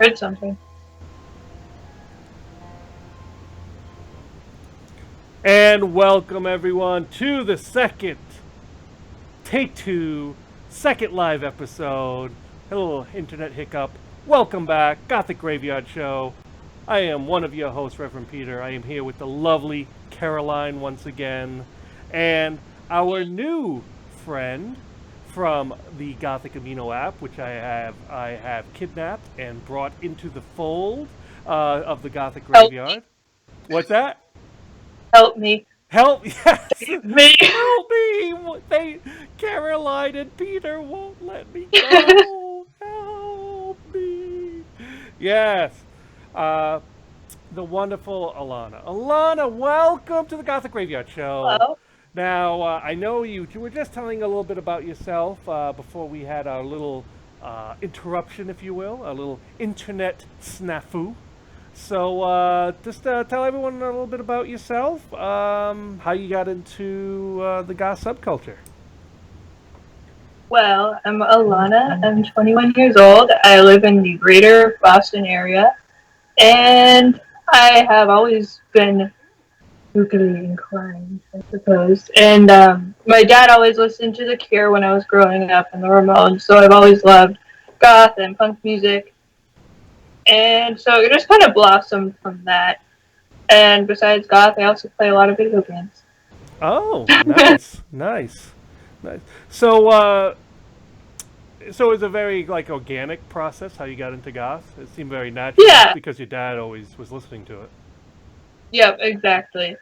Heard something. And welcome everyone to the take two, second live episode. A little internet hiccup. Welcome back, Gothic Graveyard Show. I am one of your hosts, Reverend Peter. I am here with the lovely Caroline once again, and our new friend from the Gothic Amino app, which I have kidnapped and brought into the fold of the Gothic Help, Graveyard. What's that? help me, Help! Yes, save me. help me! They, Caroline and Peter won't let me go. Help me! Yes, uh, the wonderful Alana. Alana, welcome to the Gothic Graveyard Show. Hello. Now, I know you were just telling a little bit about yourself before we had our little interruption, if you will, a little internet snafu. So, just tell everyone a little bit about yourself, how you got into the goth subculture. Well, I'm Alana. I'm 21 years old. I live in the greater Boston area, and I have always been spookily inclined, I suppose. And my dad always listened to The Cure when I was growing up and the Ramones, so I've always loved goth and punk music. And so it just kind of blossomed from that. And besides goth, I also play a lot of video games. Oh, nice, nice, nice. So, so it's a very like organic process how you got into goth. It seemed very natural, just Yeah, because your dad always was listening to it. yep, exactly.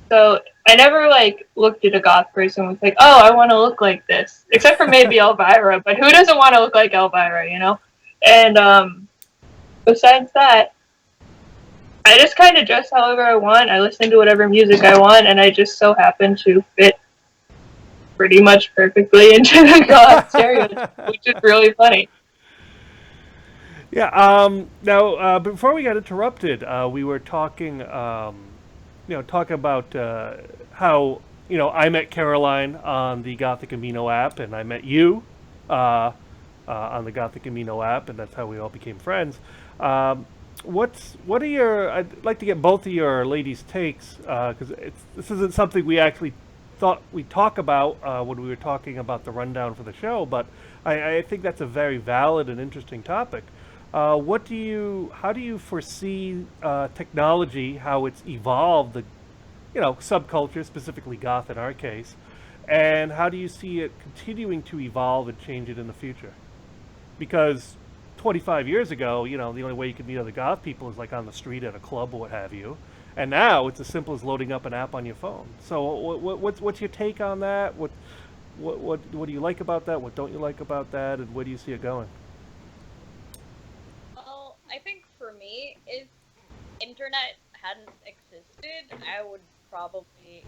So I never like looked at a goth person and was like, oh, I want to look like this. Except for maybe Elvira, but who doesn't want to look like Elvira, you know? And besides that, I just kind of dress however I want. I listen to whatever music I want, and I just so happen to fit pretty much perfectly into the goth stereotype, which is really funny. Yeah. Now, before we got interrupted, we were talking, talking about how I met Caroline on the Gothic Amino app, and I met you uh, on the Gothic Amino app, and that's how we all became friends. What are your? I'd like to get both of your ladies' takes because this isn't something we actually thought we'd talk about when we were talking about the rundown for the show, but I think that's a very valid and interesting topic. How do you foresee technology, how it's evolved, the subculture, specifically goth in our case, and how do you see it continuing to evolve and change it in the future? Because 25 years ago, the only way you could meet other goth people is like on the street at a club or what have you. And now it's as simple as loading up an app on your phone. So what's your take on that? What do you like about that? What don't you like about that? And where do you see it going? Well, I think for me, if internet hadn't existed, I would probably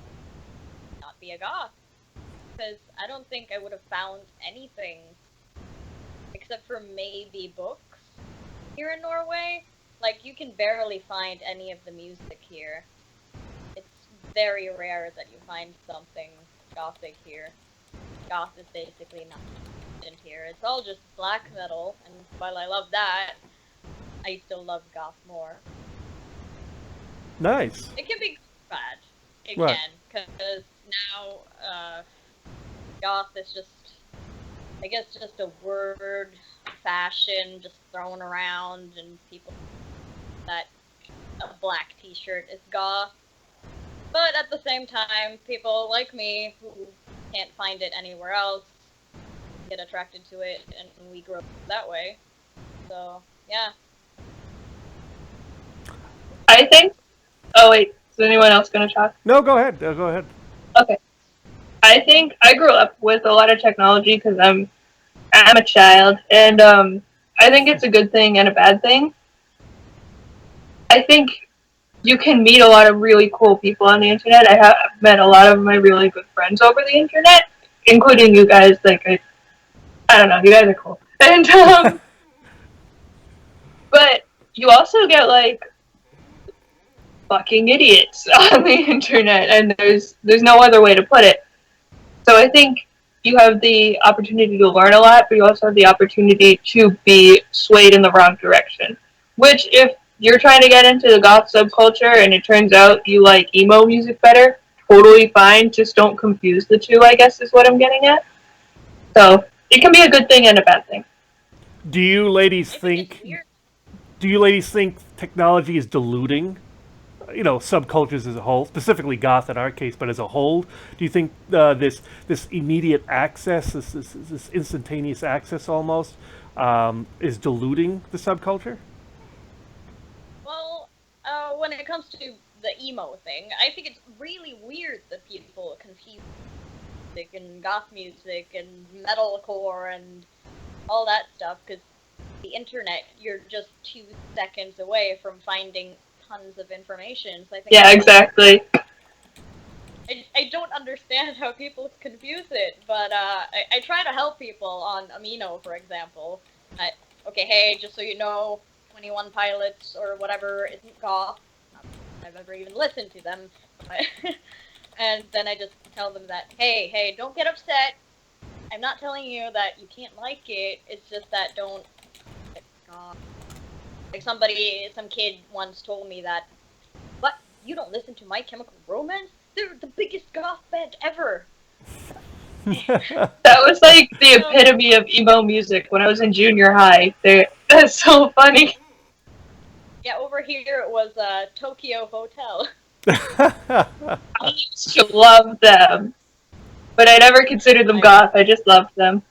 not be a goth. Because I don't think I would have found anything except for maybe books here in Norway. Like, you can barely find any of the music here. It's very rare that you find something gothic here. Goth is basically not in here. It's all just black metal, and while I love that, I still love goth more. Nice. It can be bad. It Right. can, because now goth is just, I guess, just a word, fashion, just thrown around, and people that a black T-shirt is goth. But at the same time, people like me who can't find it anywhere else get attracted to it, and we grow that way. So yeah. I think. Oh wait, is anyone else gonna talk? No, go ahead. Go ahead. Okay. I think I grew up with a lot of technology because I'm a child, and I think it's a good thing and a bad thing. I think you can meet a lot of really cool people on the internet. I have met a lot of my really good friends over the internet, including you guys. Like I don't know, you guys are cool, and but you also get like fucking idiots on the internet, and there's no other way to put it. So I think you have the opportunity to learn a lot, but you also have the opportunity to be swayed in the wrong direction. Which, if you're trying to get into the goth subculture and it turns out you like emo music better, totally fine. Just don't confuse the two, I guess is what I'm getting at. So, it can be a good thing and a bad thing. Do you ladies I think it's think? weird. Do you ladies think technology is diluting, subcultures as a whole, specifically goth in our case, but as a whole? Do you think this immediate access, this instantaneous access almost, is diluting the subculture? Well, when it comes to the emo thing, I think it's really weird that people confuse music and goth music and metalcore and all that stuff, because the internet, you're just 2 seconds away from finding tons of information. So I think Yeah, exactly. I don't understand how people confuse it, but I try to help people on Amino, for example. Okay, hey, just so you know, 21 Pilots or whatever isn't goth. Not that I've ever even listened to them. And then I just tell them that, hey, don't get upset. I'm not telling you that you can't like it. It's just that don't. Like some kid once told me that, what? You don't listen to My Chemical Romance? They're the biggest goth band ever. That was like the epitome of emo music when I was in junior high. That's so funny. Yeah, over here it was Tokyo Hotel. I used to love them, but I never considered them goth. I just loved them.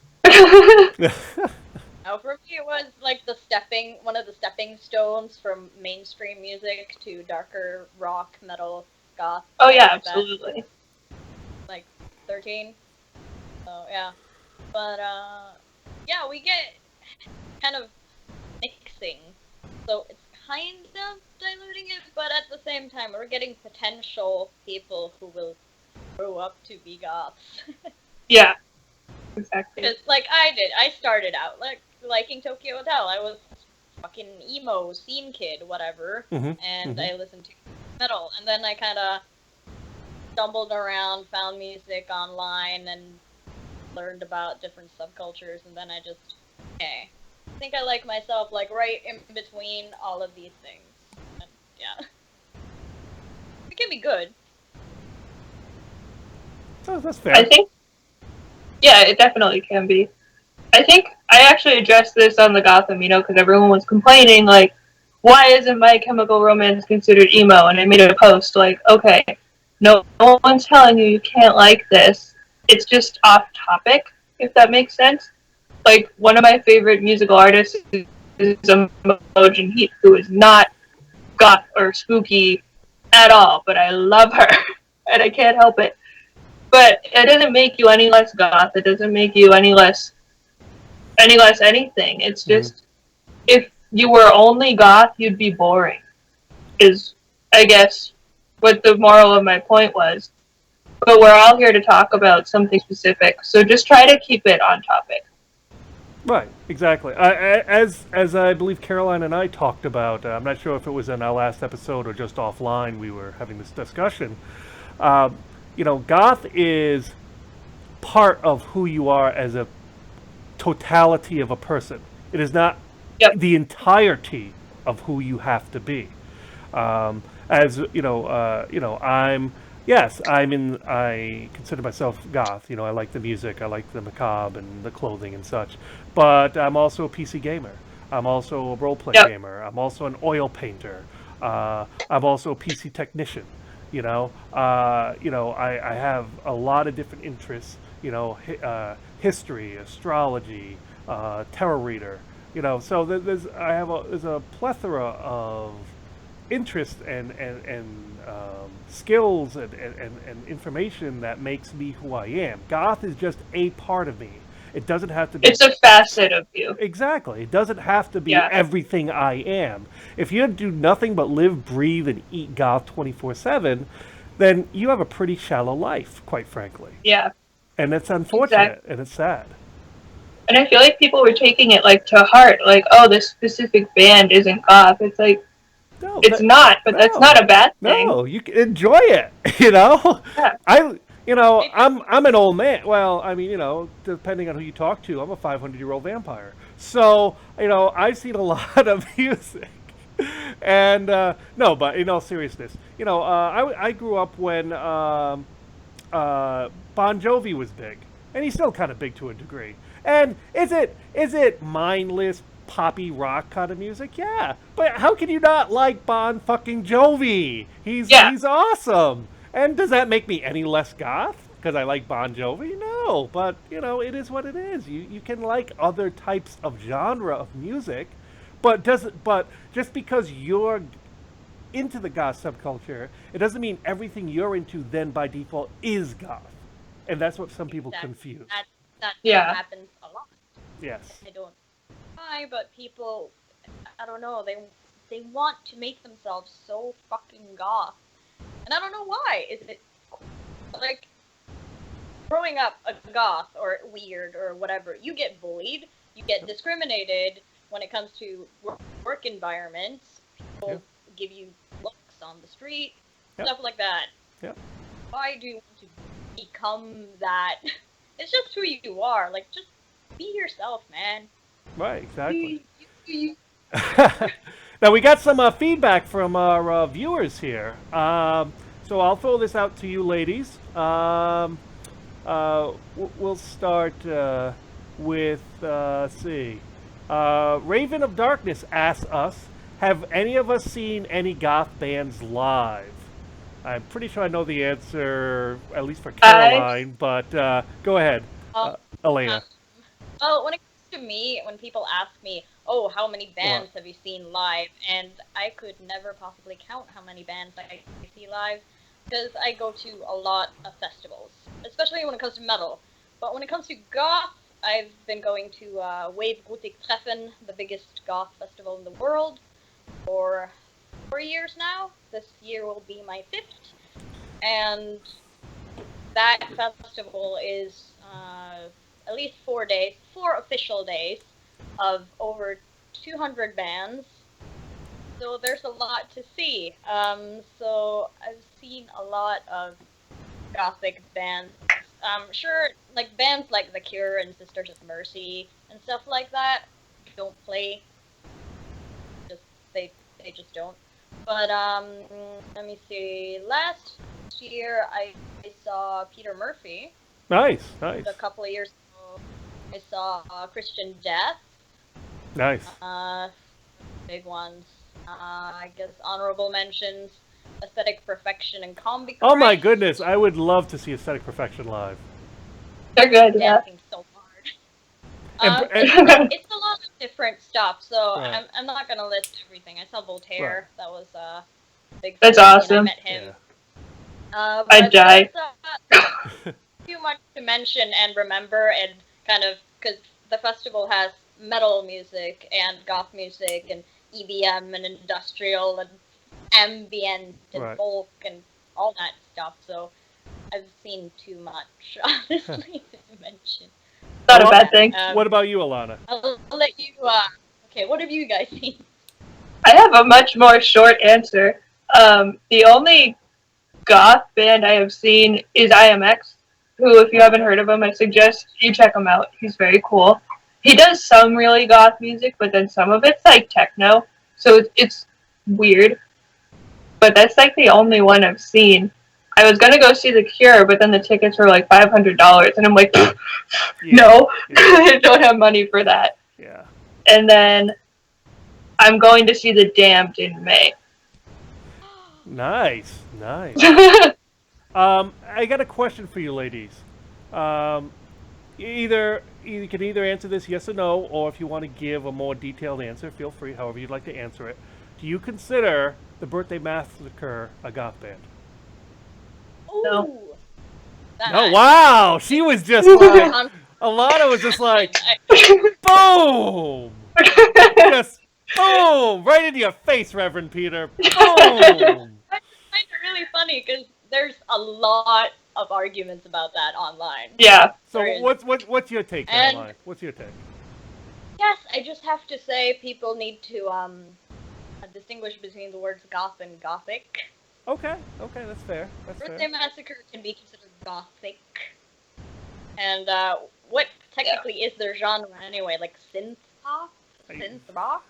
Now, for me, it was like one of the stepping stones from mainstream music to darker rock, metal, goth. Oh yeah, like that. absolutely. Like 13. So yeah, but yeah, we get kind of mixing. So it's kind of diluting it, but at the same time, we're getting potential people who will grow up to be goths. Yeah, exactly. Because, like I did, I started out liking Tokyo Hotel. I was fucking emo, scene kid, whatever, and I listened to metal. And then I kind of stumbled around, found music online, and learned about different subcultures. And then I just, okay, I think I like myself, like, right in between all of these things. And, yeah. It can be good. Oh, that's fair. I think, yeah, it definitely can be. I think I actually addressed this on the Gotham, because everyone was complaining, like, why isn't My Chemical Romance considered emo? And I made a post, like, okay, no one's telling you can't like this. It's just off topic, if that makes sense. Like, one of my favorite musical artists is Imogen Heap, who is not goth or spooky at all, but I love her, and I can't help it. But it doesn't make you any less goth. It doesn't make you any less anything. It's just, if you were only goth, you'd be boring, is, I guess, what the moral of my point was. But we're all here to talk about something specific, so just try to keep it on topic. Right, exactly. As I believe Caroline and I talked about, I'm not sure if it was in our last episode or just offline, we were having this discussion. Goth is part of who you are as a totality of a person. It is not the entirety of who you have to be. I consider myself goth. I like the music, I like the macabre and the clothing and such. But I'm also a PC gamer. I'm also a role-play gamer. I'm also an oil painter. I'm also a PC technician. I have a lot of different interests. History, astrology, tarot reader. So there's a plethora of interest and skills and information that makes me who I am. Goth is just a part of me. It doesn't have to be. It's a facet of you. Exactly. It doesn't have to be everything I am. If you do nothing but live, breathe, and eat goth 24/7, then you have a pretty shallow life, quite frankly. Yeah. And it's unfortunate, and it's sad. And I feel like people were taking it, like, to heart, like, oh, this specific band isn't goth. It's like, it's not, but that's not a bad thing. No, you can enjoy it, Yeah. You know, I'm an old man. Well, I mean, you know, depending on who you talk to, I'm a 500-year-old vampire. So, you know, I've seen a lot of music. And no, but in all seriousness, you know, I grew up when Bon Jovi was big, and he's still kind of big to a degree. And is it mindless poppy rock kind of music? Yeah, but how can you not like Bon fucking Jovi? Yeah. He's awesome. And does that make me any less goth because I like Bon Jovi? No, but you know it is what it is. You can like other types of genre of music, but just because you're into the goth subculture, it doesn't mean everything you're into then by default is goth. And that's what some people Exactly. confuse. That Yeah. happens a lot. Yes. I don't know why, but people, I don't know, they want to make themselves so fucking goth, and I don't know why. Is it like growing up a goth or weird or whatever? You get bullied, you get discriminated when it comes to work environments. People Yep. give you looks on the street, Yep. stuff like that. Yep. Why do you want to become that? It's just who you are. Like, just be yourself, man. Right, exactly. You- Now we got some feedback from our viewers here. So I'll throw this out to you, ladies. We'll start with let's see. Raven of Darkness asks us, "Have any of us seen any goth bands live?" I'm pretty sure I know the answer, at least for Caroline. But go ahead, Um, Elena. Well, when it comes to me, when people ask me, "Oh, how many bands have you seen live?" and I could never possibly count how many bands I see live, because I go to a lot of festivals, especially when it comes to metal. But when it comes to goth, I've been going to Wave Gothic Treffen, the biggest goth festival in the world, for 4 years now. This year will be my 5th, and that festival is at least 4 days, 4 official days of over 200 bands. So there's a lot to see. So I've seen a lot of gothic bands. Sure, like bands like The Cure and Sisters of Mercy and stuff like that don't play. Just they just don't. But let me see. Last year I saw Peter Murphy. Nice, nice, A couple of years ago, I saw Christian Death. nice. Big ones. I guess honorable mentions: Aesthetic Perfection and Combi. Oh my goodness, I would love to see Aesthetic Perfection live. They're good, yeah. Dancing so hard. And- It's a lot of different stuff, so Right. I'm not gonna list everything. I saw Voltaire. Right. That was big. That's fan, and awesome. I met him. But I'd die. that's, too much to mention and remember, and kind of because the festival has metal music and goth music and EBM and industrial and ambient and Right. folk and all that stuff. So I've seen too much, honestly, to mention. Not a Well, bad thing. What about you, Alana? I'll let you. Okay, what have you guys seen? I have a much more short answer. The only goth band I have seen is IMX, who, if you haven't heard of him, I suggest you check him out. He's very cool. He does some really goth music, but then some of it's like techno, so it's weird. But that's like the only one I've seen. I was gonna go see The Cure, but then the tickets were like $500, and I'm like, Yeah, no, yeah. I don't have money for that. Yeah. And then I'm going to see The Damned in May. Nice, nice. I got a question for you, ladies. You can either answer this yes or no, or if you want to give a more detailed answer, feel free. However you'd like to answer it. Do you consider the Birthday Massacre a goth band? No. Ooh. That- Oh wow, she was just like Alana was just like boom, just boom, right into your face, Reverend Peter. Boom. I find it really funny because there's a lot of arguments about that online. Yeah. So There is. what's your take, And- Caroline? What's your take? Yes, I just have to say people need to distinguish between the words goth and gothic. Okay, that's fair. That's Birthday fair. Massacre can be considered Gothic. And what technically is their genre anyway? Like synth pop? Synth rock?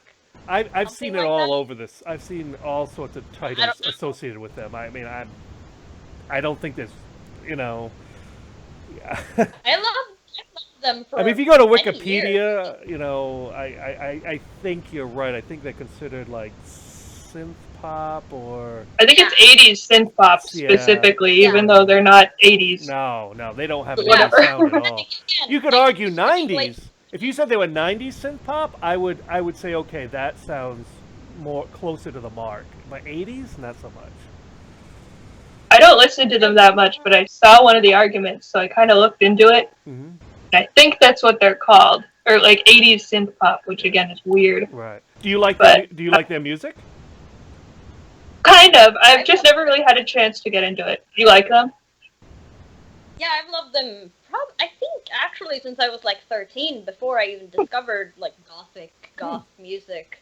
I've Something seen it like all that? over this. I've seen all sorts of I titles don't know. associated with them. I mean, I don't think there's, you know. Yeah. I love them for I mean, if you go to many years. Wikipedia, you know, I think you're right. I think they're considered like synth pop or I think Yeah. it's 80s synth pop Yeah. specifically, Yeah. even though they're not 80s. no, they don't have an Whatever. 80s sound at But all. again, You could like, argue it's like 90s. If you said they were 90s synth pop, I would say okay, that sounds more closer to the mark. But 80s, not so much. I don't listen to them that much, but I saw one of the arguments, so I kind of looked into it. Mm-hmm. I think that's what they're called, or like 80s synth pop, which again is weird. Right. Do you like But do you like their music? kind of. I've just never really had a chance to get into it. You like them? Yeah, I've loved them. I think actually since I was like 13, before I even discovered like goth music.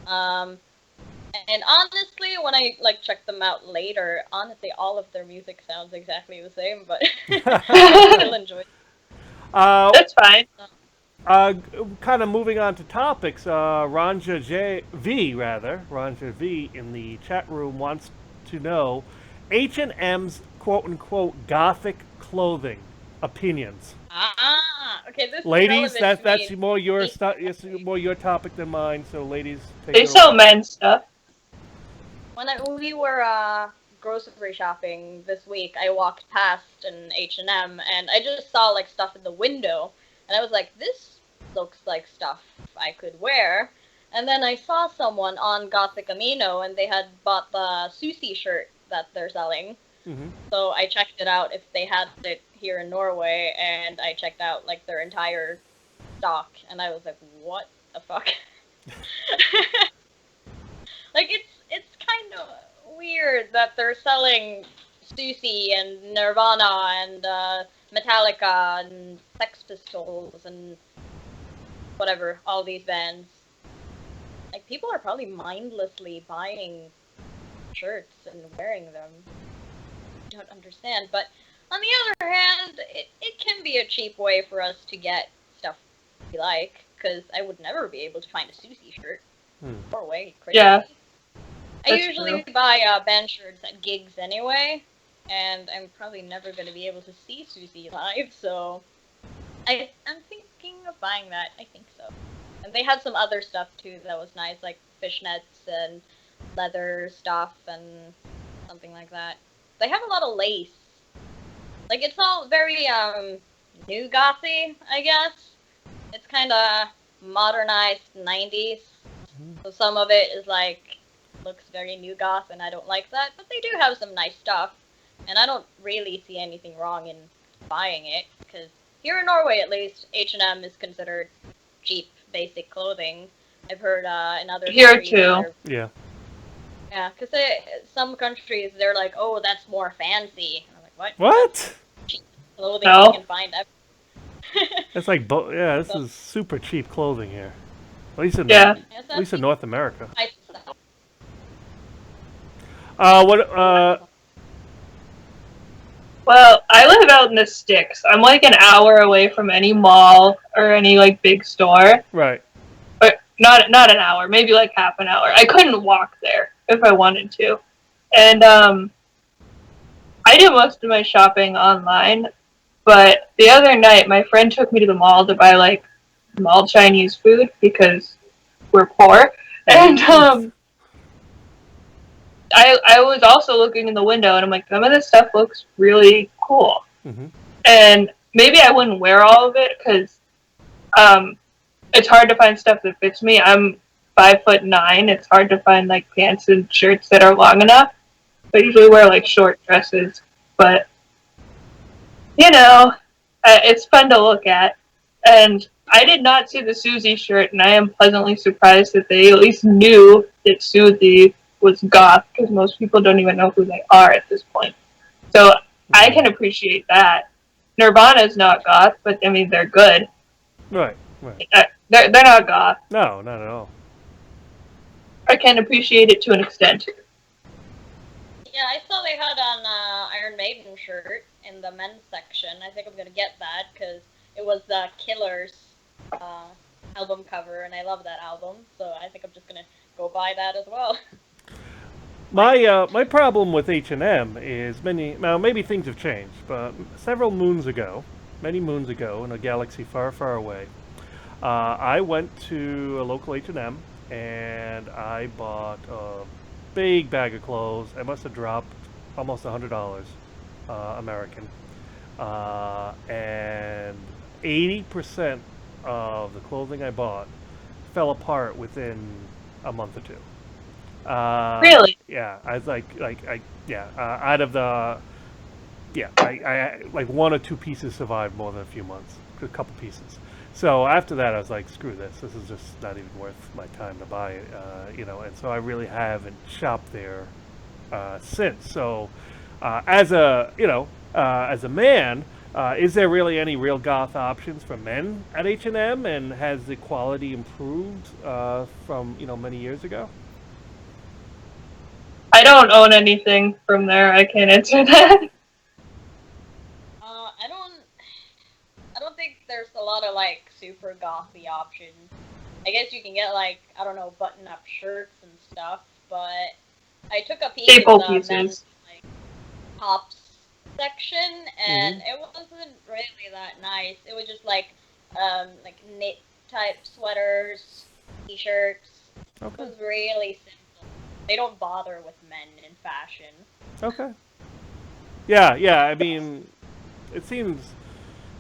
And honestly, when I like checked them out later, honestly, all of their music sounds exactly the same, but I still enjoy it. That's fine. Kind of moving on to topics. Ranja V in the chat room wants to know H&M's quote unquote Gothic clothing opinions. Okay, this Ladies, is relevant that's to me. more your it's more your topic than mine. So, ladies, take They it sell away. men's stuff. When we were grocery shopping this week, I walked past an H&M and I just saw like stuff in the window, and I was like, this looks like stuff I could wear. And then I saw someone on Gothic Amino, and they had bought the Susie shirt that they're selling. Mm-hmm. So I checked it out if they had it here in Norway, and I checked out like their entire stock, and I was like, what the fuck? Like it's kind of weird that they're selling Susie and Nirvana and Metallica and Sex Pistols and whatever, all these bands. Like, people are probably mindlessly buying shirts and wearing them. I don't understand, but on the other hand, it can be a cheap way for us to get stuff we like, because I would never be able to find a Susie shirt. Norway, crazy. Yeah. I That's usually true. buy band shirts at gigs anyway, and I'm probably never going to be able to see Susie live, so I'm thinking of buying that. I think so. And they had some other stuff too that was nice, like fishnets and leather stuff and something like that. They have a lot of lace. Like, it's all very new gothy, I guess. It's kind of modernized 90s. So some of it is like looks very new goth, and I don't like that. But they do have some nice stuff, and I don't really see anything wrong in buying it, because here in Norway, at least, H&M is considered cheap, basic clothing. I've heard in other Here countries too. Yeah. yeah, because some countries they're like, oh, that's more fancy. And I'm like, what? What? Clothing No. you can find everywhere. It's like yeah. This is super cheap clothing here. At least in Yeah. at least in North America. I What? Well, I live out in the sticks. I'm like an hour away from any mall or any like big store. Right. But not an hour, maybe like half an hour. I couldn't walk there if I wanted to. And I do most of my shopping online, but the other night my friend took me to the mall to buy like mall Chinese food because we're poor. And I was also looking in the window, and I'm like, some of this stuff looks really cool. Mm-hmm. And maybe I wouldn't wear all of it because it's hard to find stuff that fits me. I'm 5'9". It's hard to find like pants and shirts that are long enough. I usually wear like short dresses, but you know, it's fun to look at. And I did not see the Susie shirt, and I am pleasantly surprised that they at least knew that Susie was goth, because most people don't even know who they are at this point. So I can appreciate that. Nirvana's not goth, but I mean they're good. Right. Right. They're not goth. No, not at all. I can appreciate it to an extent. Yeah, I saw they had an Iron Maiden shirt. in the men's section. I think I'm gonna get that because it was the Killers album cover, and I love that album. So I think I'm just gonna go buy that as well. My problem with H&M is maybe things have changed, but several moons ago, many moons ago, in a galaxy far, far away, I went to a local H&M and I bought a big bag of clothes. I must have dropped almost $100 American, and 80% of the clothing I bought fell apart within a month or two. Really? Yeah, I was out of the, I like one or two pieces survived more than a few months, a couple pieces. So after that, I was like, screw this. This is just not even worth my time to buy it, And so I really haven't shopped there since. So as a man, is there really any real goth options for men at H&M, and has the quality improved from many years ago? I don't own anything from there. I can't answer that. I don't think there's a lot of like super gothy options. I guess you can get like I don't know button-up shirts and stuff, but I took a peek in Staple the men's pieces. like tops section, and Mm-hmm. it wasn't really that nice. It was just like knit type sweaters, t-shirts. It Okay. was really simple. They don't bother with men in fashion. Okay. Yeah, yeah. I mean, it seems.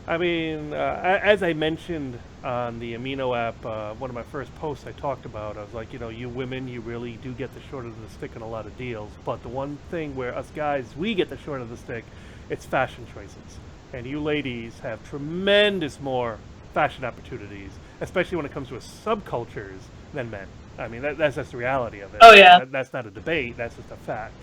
I mean, as I mentioned on the Amino app, one of my first posts I talked about, I was like, you women, you really do get the short of the stick in a lot of deals. But the one thing where us guys, we get the short of the stick, it's fashion choices. And you ladies have tremendous more fashion opportunities, especially when it comes to subcultures, than men. I mean, that's just the reality of it. Oh yeah. That's not a debate, that's just a fact.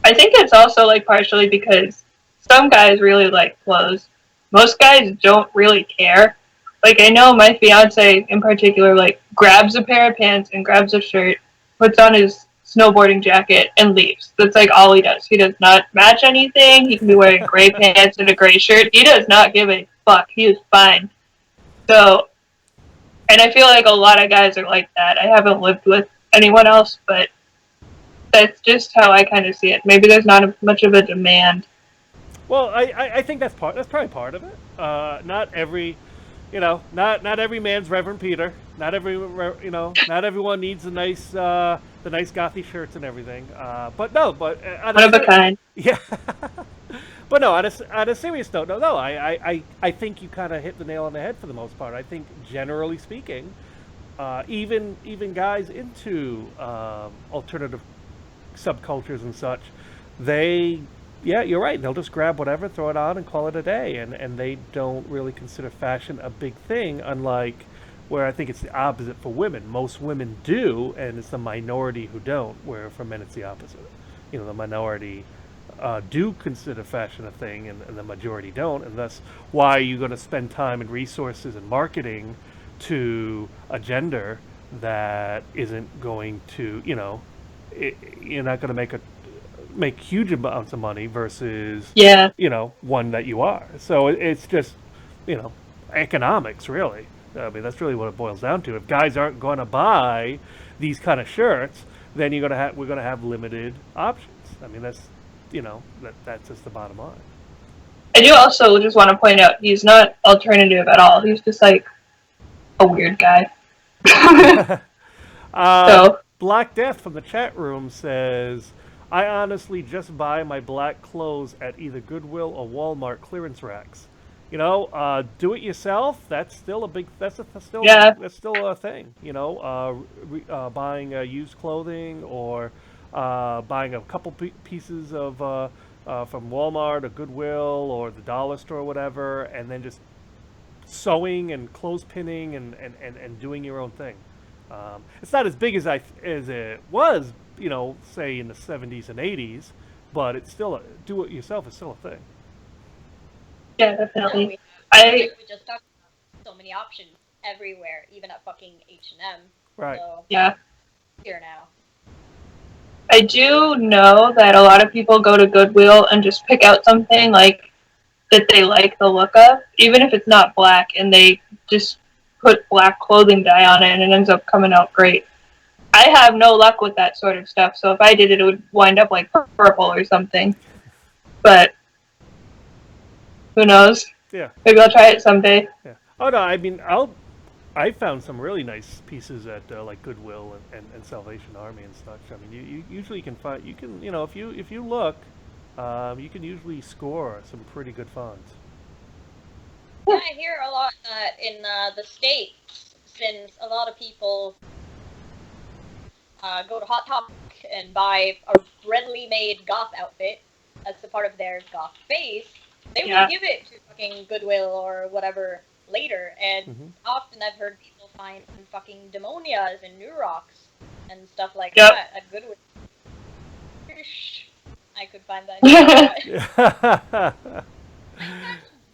I think it's also like partially because some guys really like clothes. Most guys don't really care. Like I know my fiance in particular like grabs a pair of pants and grabs a shirt, puts on his snowboarding jacket and leaves. That's like all he does. He does not match anything. He can be wearing gray pants and a gray shirt. He does not give a fuck. He is fine. So, and I feel like a lot of guys are like that. I haven't lived with anyone else, but that's just how I kind of see it. Maybe there's not much of a demand. Well, I think that's part. That's probably part of it. Not every, not every man's Reverend Peter. Not not everyone needs the nice gothy shirts and everything. But no, but One of a kind. yeah. But no, on a serious note, no. I think you kind of hit the nail on the head for the most part. I think generally speaking, even guys into alternative subcultures and such, they, yeah, you're right. They'll just grab whatever, throw it on, and call it a day, and they don't really consider fashion a big thing. Unlike where I think it's the opposite for women. Most women do, and it's the minority who don't. Where for men it's the opposite. The minority do consider fashion a thing, and the majority don't, and thus why are you going to spend time and resources and marketing to a gender that isn't going to, you're not going to make huge amounts of money versus Yeah. one that you are. So it's just economics really. I mean that's really what it boils down to. If guys aren't going to buy these kind of shirts, then we're going to have limited options. I mean that's just the bottom line. I do also just want to point out he's not alternative at all. He's just like a weird guy. uh, So, Black Death from the chat room says, I honestly just buy my black clothes at either Goodwill or Walmart clearance racks. Do it yourself. That's still a big. yeah. That's still a thing. Buying used clothing or buying a couple pieces of from Walmart or Goodwill or the dollar store or whatever, and then just sewing and clothes pinning and doing your own thing. It's not as big as it was, say in the 70s and 80s, but it's still do it yourself is still a thing. Yeah, No, definitely. like I, we just talked about so many options everywhere, even at fucking H&M. Right. So yeah. here now. I do know that a lot of people go to Goodwill and just pick out something like that they like the look of, even if it's not black, and they just put black clothing dye on it and it ends up coming out great. I have no luck with that sort of stuff, so if I did it, it would wind up like purple or something. But who knows? Yeah. Maybe I'll try it someday. Yeah. Oh no, I mean, I found some really nice pieces at like Goodwill and Salvation Army and such. I mean, you usually can find if you look, you can usually score some pretty good finds. Yeah, I hear a lot that in the States, since a lot of people go to Hot Topic and buy a readily made goth outfit as a part of their goth face, they will give it to fucking Goodwill or whatever later. And often I've heard people find fucking demonias and new rocks and stuff like that at Goodwill. I could find that. I found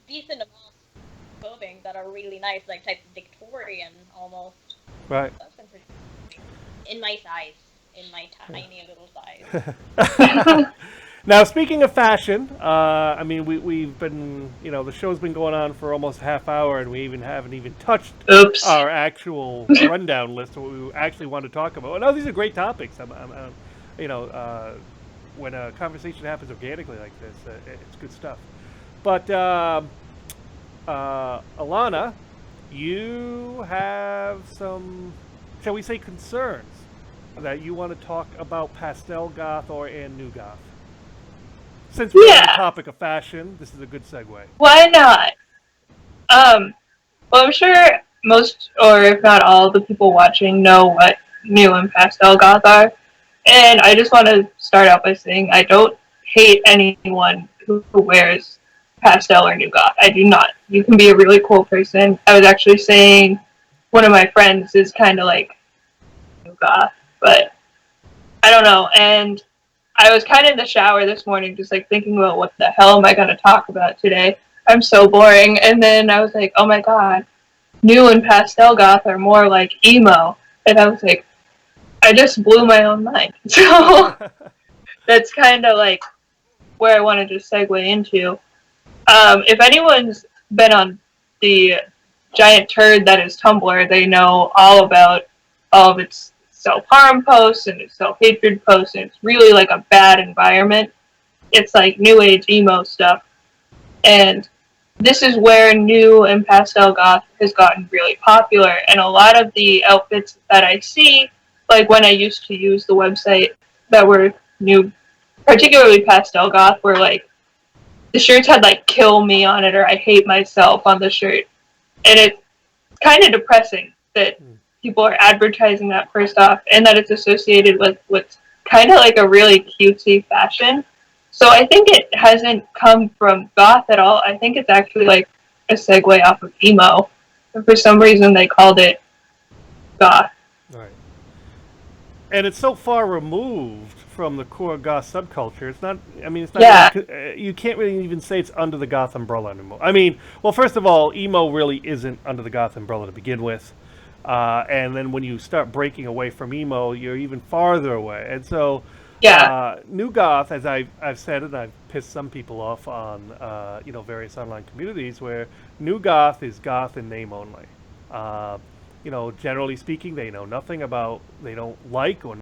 decent amounts of clothing that are really nice, like type Victorian almost. Right. That's been pretty in my size, in my tiny little size. Now, speaking of fashion, I mean, we've been, the show's been going on for almost a half hour, and we haven't even touched our actual rundown list of what we actually want to talk about. No, these are great topics. When a conversation happens organically like this, it's good stuff. But Alana, you have some, shall we say, concerns that you want to talk about pastel goth and new goth. Since we're on the topic of fashion, this is a good segue. Why not? Well, I'm sure most, or if not all, the people watching know what new and pastel goth are. And I just want to start out by saying I don't hate anyone who wears pastel or new goth. I do not. You can be a really cool person. I was actually saying one of my friends is kind of like new goth, but I don't know. And I was kind of in the shower this morning just like thinking about what the hell am I going to talk about today. I'm so boring. And then I was like, oh my god, new and pastel goth are more like emo. And I was like, I just blew my own mind. So that's kind of like where I want to just segue into. If anyone's been on the giant turd that is Tumblr, they know all about all of its self-harm posts and its self-hatred posts, and it's really like a bad environment. It's like new age emo stuff. And this is where new and pastel goth has gotten really popular. And a lot of the outfits that I see, like when I used to use the website that were new, particularly pastel goth, were like the shirts had like kill me on it or I hate myself on the shirt. And it's kind of depressing that people are advertising that first off and that it's associated with what's kind of like a really cutesy fashion. So I think it hasn't come from goth at all. I think it's actually like a segue off of emo. And for some reason they called it goth. Right. And it's so far removed from the core goth subculture. It's not, I mean, it's not, you can't really even say it's under the goth umbrella anymore. I mean, well, first of all, emo really isn't under the goth umbrella to begin with. And then when you start breaking away from emo, you're even farther away. And so, new goth, as I've said, and I've pissed some people off on, various online communities, where new goth is goth in name only. Generally speaking, they know nothing about, they don't like or